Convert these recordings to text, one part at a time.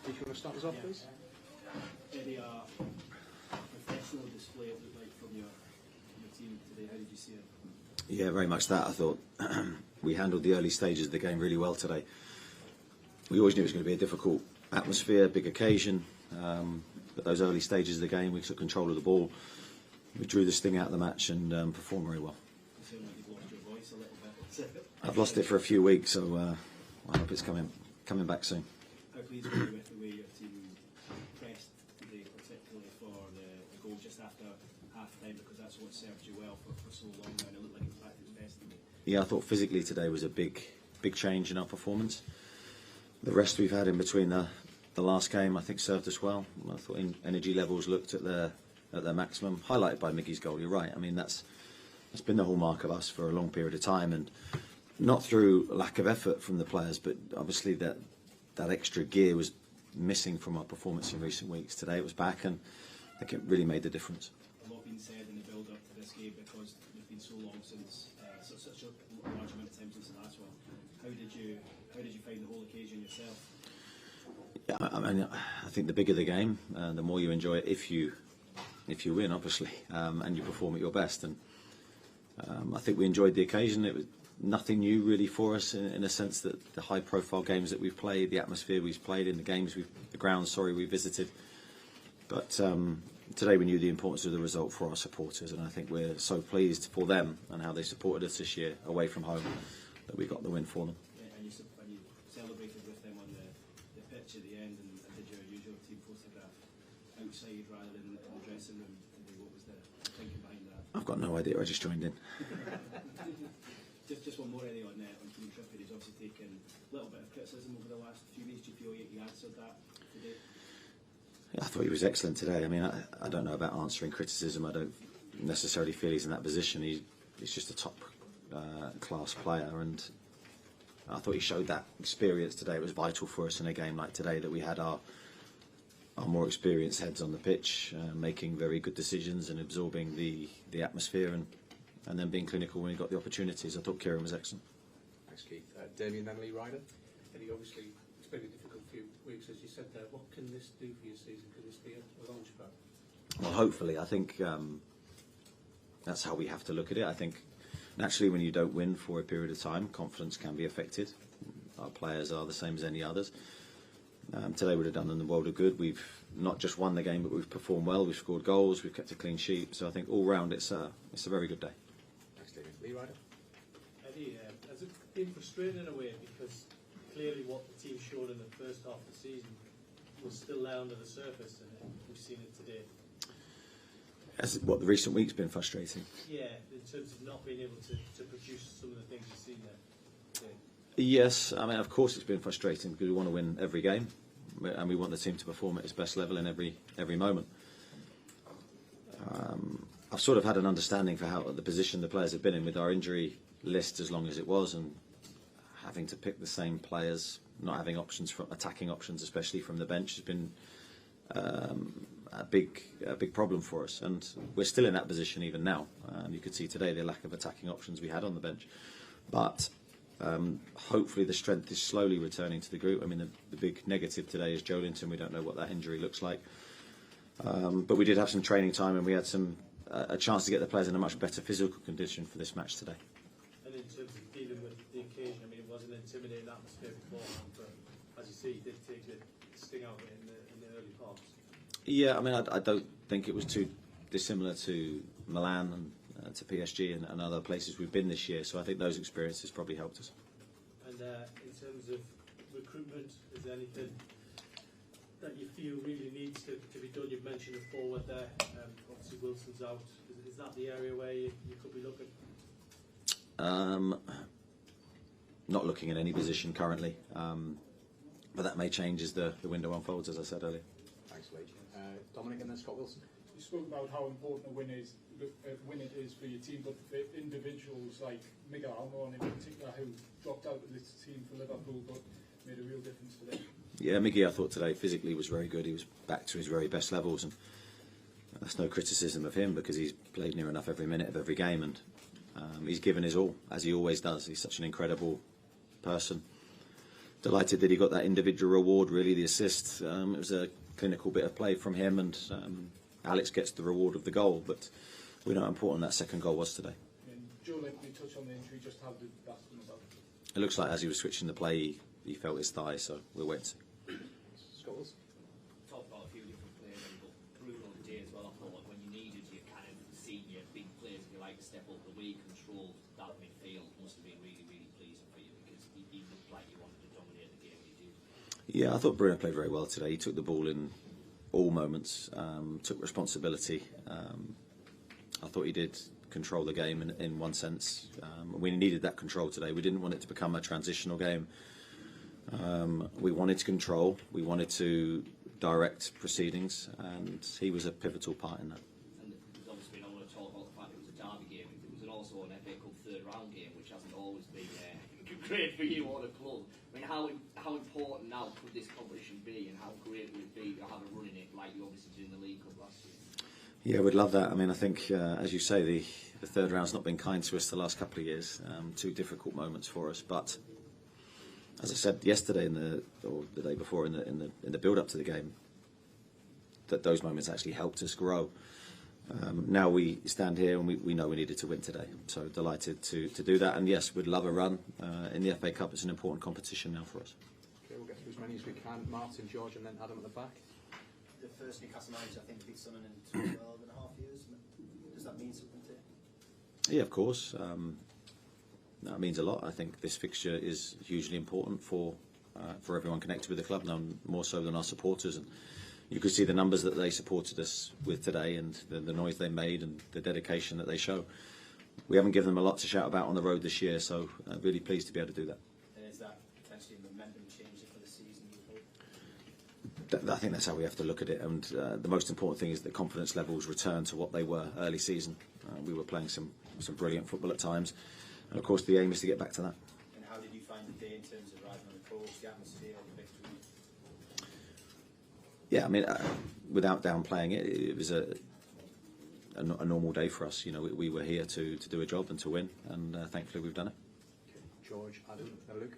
If you want to start us off, please. Eddie, a professional display it looked like from your team today. How did you see it? Yeah, very much that. I thought we handled the early stages of the game really well today. We always knew it was going to be a difficult atmosphere, big occasion, but those early stages of the game, we took control of the ball. We drew the sting out of the match and performed very well. You seem like you've lost your voice a little bit. I've lost it for a few weeks, so I hope it's coming back soon. How pleased were you with the way your team pressed today, particularly for the goal just after half-time, because that's what served you well for so long now, and it looked like it was back to its best today? Yeah, I thought physically today was a big change in our performance. The rest we've had in between the last game, I think, served us well. I thought energy levels looked at their maximum, highlighted by Miggy's goal. You're right. I mean, that's been the hallmark of us for a long period of time, and not through lack of effort from the players, but obviously that extra gear was missing from our performance in recent weeks. Today it was back, and I think it really made the difference. A lot been said in the build-up to this game because it's been so long since such a large amount of time since the last one. How did you find the whole occasion yourself? Yeah, I mean, I think the bigger the game, the more you enjoy it. If you win, obviously, and you perform at your best, and I think we enjoyed the occasion. It was nothing new really for us in a sense that the high-profile games that we've played, the atmosphere we've played in, the grounds we visited. But today we knew the importance of the result for our supporters, and I think we're so pleased for them and how they supported us this year away from home that we got the win for them. Yeah, and you celebrated with them on the pitch at the end, and did your usual team photograph outside rather than in the dressing room today? What was the thinking behind that? I've got no idea. I just joined in. Just one more, Eddie, on Team Trippier. He's obviously taken a little bit of criticism over the last few weeks. Do you feel you answered that today? Yeah, I thought he was excellent today. I mean, I don't know about answering criticism. I don't necessarily feel he's in that position. He's just a top class player, and I thought he showed that experience today. It was vital for us in a game like today that we had our more experienced heads on the pitch, making very good decisions and absorbing the atmosphere and then being clinical when he got the opportunities. I thought Kieran was excellent. Thanks, Keith. Damien, then Lee Ryder. Eddie, obviously, it's been a difficult few weeks, as you said there. What can this do for your season? Could this be a launch pad? Well, hopefully. I think that's how we have to look at it. I think naturally when you don't win for a period of time, confidence can be affected. Our players are the same as any others. Today would have done them the world of good. We've not just won the game, but we've performed well. We've scored goals. We've kept a clean sheet. So I think all round it's a very good day. Thanks, David. Lee Ryder. Eddie, has it been frustrating in a way, because clearly what the team showed in the first half of the season was still there under the surface, and we've seen it today? Has what the recent week's been frustrating? Yeah, in terms of not being able to produce some of the things you've seen there today. Yes, I mean, of course it's been frustrating because we want to win every game and we want the team to perform at its best level in every moment. I've sort of had an understanding for how the position the players have been in with our injury list as long as it was, and having to pick the same players, not having options from attacking options, especially from the bench, has been a big problem for us, and we're still in that position even now. You could see today the lack of attacking options we had on the bench, but hopefully the strength is slowly returning to the group. I mean, the big negative today is Joelinton. We don't know what that injury looks like, but we did have some training time, and we had a chance to get the players in a much better physical condition for this match today. And in terms of dealing with the occasion, I mean, it was an intimidating atmosphere beforehand, but as you see, you did take the sting out of it in the early parts. Yeah, I mean, I don't think it was too dissimilar to Milan and to PSG and other places we've been this year, so I think those experiences probably helped us. And in terms of recruitment, is there anything that you feel really needs to be done? You've mentioned a forward there, obviously Wilson's out. Is that the area where you could be looking? Not looking at any position currently, but that may change as the window unfolds, as I said earlier. Thanks, Lee. Dominic and then Scott Wilson. You spoke about how important a win it is for your team, but for individuals like Miguel Almiron in particular, who dropped out of this team for Liverpool but made a real difference today. Yeah, Miggy, I thought today physically was very good. He was back to his very best levels, and that's no criticism of him because he's played near enough every minute of every game, and he's given his all, as he always does. He's such an incredible person. delighted that he got that individual reward, really, the assist. It was a clinical bit of play from him, and Alex gets the reward of the goal, but we know how important that second goal was today. And Joe, let me touch on the injury, just how did that come about? It looks like as he was switching the play, he felt his thigh, so we'll wait and see. Scholes? Talked about a few different players, but Bruno today as well, I thought like when you needed your kind of senior big players, if you like, to step up, the way he controlled that midfield must have been really, really pleasing for you, because he looked like he wanted to dominate the game, and he did. Yeah, I thought Bruno played very well today. He took the ball in all moments, took responsibility. I thought he did control the game in one sense. We needed that control today. We didn't want it to become a transitional game. We wanted to control, we wanted to direct proceedings, and he was a pivotal part in that. And obviously, I want to talk about the fact it was a derby game. It was also an FA Cup third round game, which hasn't always been great for you or the club. I mean, how important now could this competition be, and how great would it be to have a run in it like you obviously did in the League Cup last year? Yeah, we'd love that. I mean, I think, as you say, the third round's not been kind to us the last couple of years. Two difficult moments for us, but as I said yesterday or the day before in the build-up to the game, that those moments actually helped us grow. Now we stand here and we know we needed to win today. So delighted to do that. And yes, we'd love a run in the FA Cup. It's an important competition now for us. Okay, we'll get through as many as we can. Martin, George, and then Adam at the back. The first Newcastle manager, I think, beat Sunderland in 12 and a half years. Does that mean something to you? Yeah, of course. That means a lot. I think this fixture is hugely important for everyone connected with the club, none more so than our supporters. And you could see the numbers that they supported us with today, and the noise they made, and the dedication that they show. We haven't given them a lot to shout about on the road this year, so really pleased to be able to do that. And is that potentially a momentum changer for the season, you hope? I think that's how we have to look at it, and the most important thing is that confidence levels return to what they were early season. We were playing some brilliant football at times, and of course the aim is to get back to that. And how did you find the day in terms of riding on the coach, the atmosphere, the victory? Yeah, I mean, without downplaying it, it was a normal day for us. You know, we were here to do a job and to win, and thankfully we've done it. Okay. George, Adam, and Luke.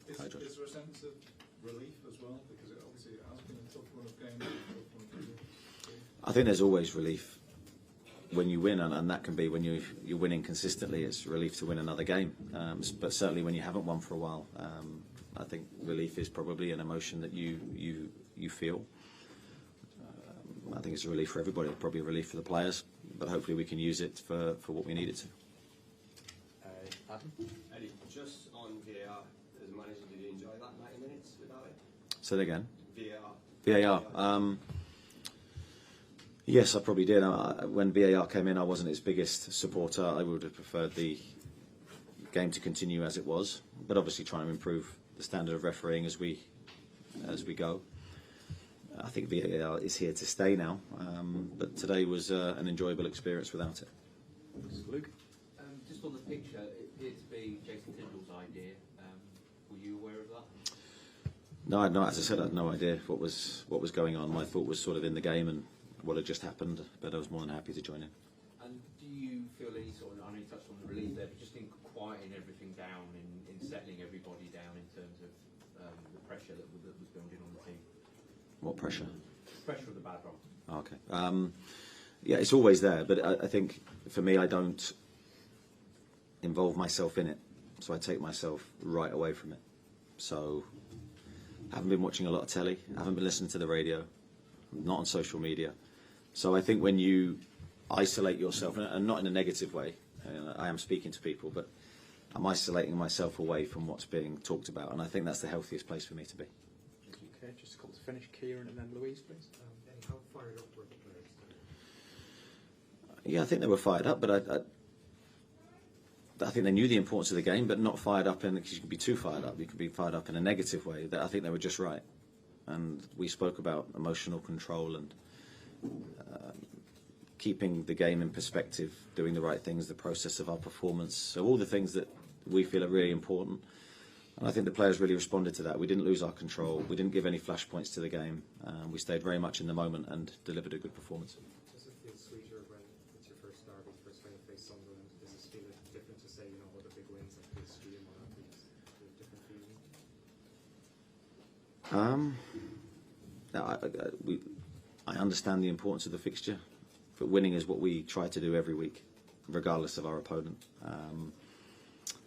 Is Hi, George. there a sense of relief as well? Because it obviously has been a tough run of games. I think there's always relief when you win, and that can be when you're winning consistently. It's relief to win another game, but certainly when you haven't won for a while, I think relief is probably an emotion that you feel. I think it's a relief for everybody, probably a relief for the players, but hopefully we can use it for what we need it to. Adam? Eddie, just on VAR, as a manager, did you enjoy that 90 minutes without it? Say that again. VAR. VAR. Yes, I probably did. When VAR came in, I wasn't its biggest supporter. I would have preferred the game to continue as it was, but obviously trying to improve the standard of refereeing as we go. I think VAR is here to stay now, but today was an enjoyable experience without it. Luke? Just on the picture, it appeared to be Jason Tindall's idea. Were you aware of that? No, as I said, I had no idea what was going on. My thought was sort of in the game and what had just happened, but I was more than happy to join in. And do you feel any sort of, I know you touched on the relief there, but just in quieting everything down, in settling everybody down in terms of the pressure that was building on the team? What pressure? Pressure of the bad run. Okay. Yeah, it's always there, but I think for me, I don't involve myself in it, so I take myself right away from it. So I haven't been watching a lot of telly, I haven't been listening to the radio, not on social media. So I think when you isolate yourself, and not in a negative way, I am speaking to people, but I'm isolating myself away from what's being talked about, and I think that's the healthiest place for me to be. Okay, just a couple to finish. Kieran and then Louise, please. How fired up were the players? Yeah, I think they were fired up, but I think they knew the importance of the game, but not fired up because you can be too fired up. You can be fired up in a negative way. I think they were just right. And we spoke about emotional control and keeping the game in perspective, doing the right things, the process of our performance. So all the things that we feel are really important. And I think the players really responded to that. We didn't lose our control. We didn't give any flashpoints to the game. We stayed very much in the moment and delivered a good performance. Does it feel sweeter when it's your first derby, first time you face Sunderland? Does it feel different to say, you know, all the big wins like PSG and what have you? Different feeling? I understand the importance of the fixture, but winning is what we try to do every week, regardless of our opponent.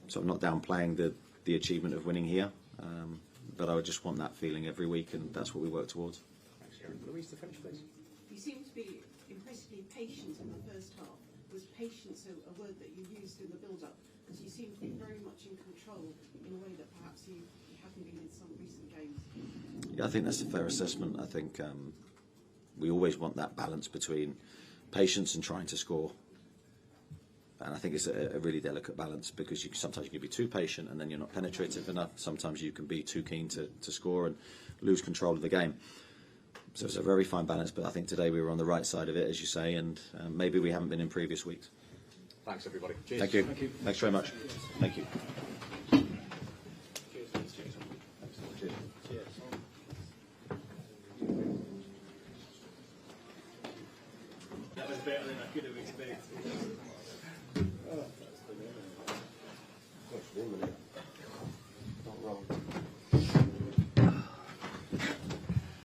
So I'm not downplaying the achievement of winning here, but I would just want that feeling every week, and that's what we work towards. Thanks, Kieran. Louise, the French, please. You seem to be impressively patient in the first half. Was patience a word that you used in the build-up? Because you seem to be very much in control in a way that perhaps you haven't been in some recent games. Yeah, I think that's a fair assessment. I think we always want that balance between patience and trying to score. And I think it's a really delicate balance, because sometimes you can be too patient and then you're not penetrative enough. Sometimes you can be too keen to score and lose control of the game. So it's a very fine balance, but I think today we were on the right side of it, as you say, and maybe we haven't been in previous weeks. Thanks, everybody. Cheers. Thank you. Thank you. Thanks very much. Thank you. Cheers. That was better than I could have expected.